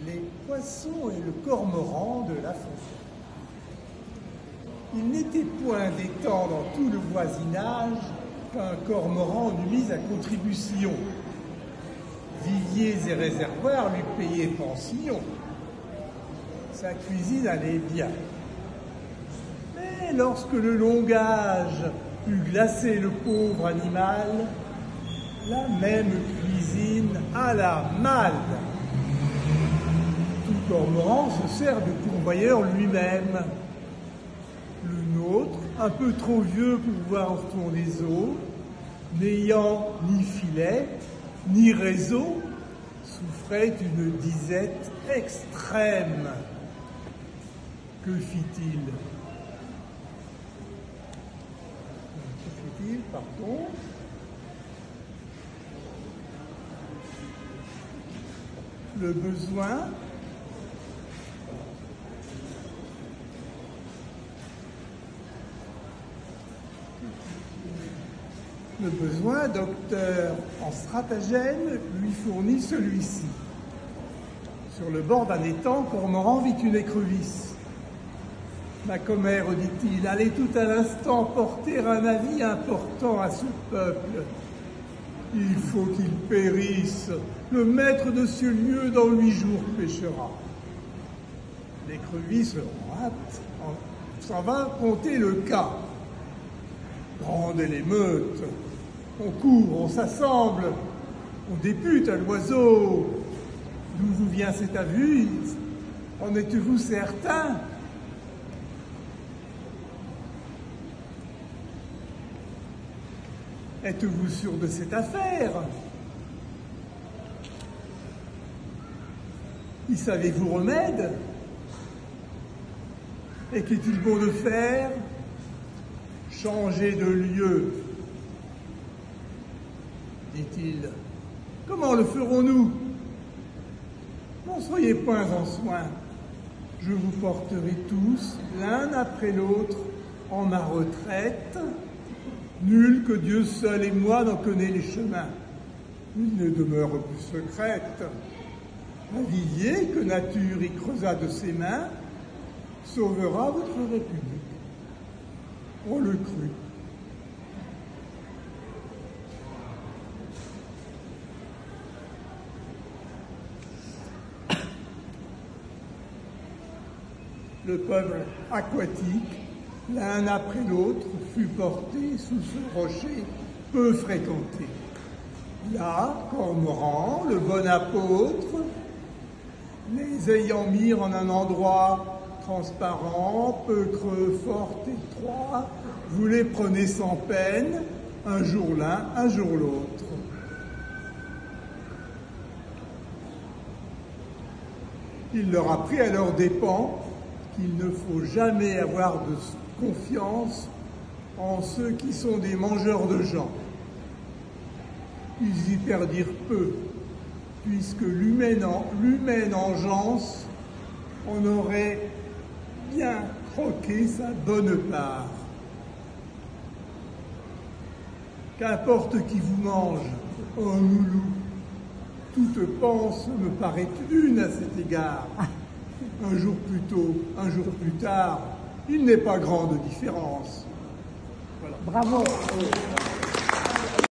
les poissons et le cormoran de la fontaine. Il n'était point des temps dans tout le voisinage qu'un cormoran n'eût mis à contribution. Viviers et réservoirs lui payaient pension. Sa cuisine allait bien. Mais lorsque le longage eut glacé le pauvre animal, la même cuisine alla mal. Tout cormoran se sert de pourvoyeur lui-même. Le nôtre, un peu trop vieux pour voir au fond des eaux, n'ayant ni filet, ni réseau, souffrait d'une disette extrême. Que fit-il? Pardon. Le besoin docteur en stratagème, lui fournit celui-ci. Sur le bord d'un étang, Cormoran vit une écrevisse. Ma commère, dit-il, allez tout à l'instant porter un avis important à ce peuple. Il faut qu'il périsse. Le maître de ce lieu dans 8 jours péchera. L'écrevisse s'en va compter le cas. Grande est l'émeute. On court, on s'assemble, on députe à l'oiseau. D'où vous vient cet avis? En êtes-vous certain? Êtes-vous sûr de cette affaire? Y savez-vous remède? Et qu'est-il bon de faire? Changer de lieu, dit-il. Comment le ferons-nous? N'en soyez point en soin. Je vous porterai tous, l'un après l'autre, en ma retraite. Nul que Dieu seul et moi n'en connaît les chemins. Il ne demeure plus secrète. Un vivier que nature y creusa de ses mains sauvera votre République. On le crut. Le peuple aquatique, l'un après l'autre, fut porté sous ce rocher peu fréquenté. Là, Cormoran, le bon apôtre, les ayant mis en un endroit transparent, peu creux, fort étroit, vous les prenez sans peine, un jour l'un, un jour l'autre. Il leur apprit à leurs dépens qu'il ne faut jamais avoir de confiance en ceux qui sont des mangeurs de gens. Ils y perdirent peu, puisque l'humaine engeance en aurait bien croqué sa bonne part. Qu'importe qui vous mange, oh loulou, toute pense me paraît une à cet égard. Un jour plus tôt, un jour plus tard, il n'est pas grande différence. Voilà. Bravo.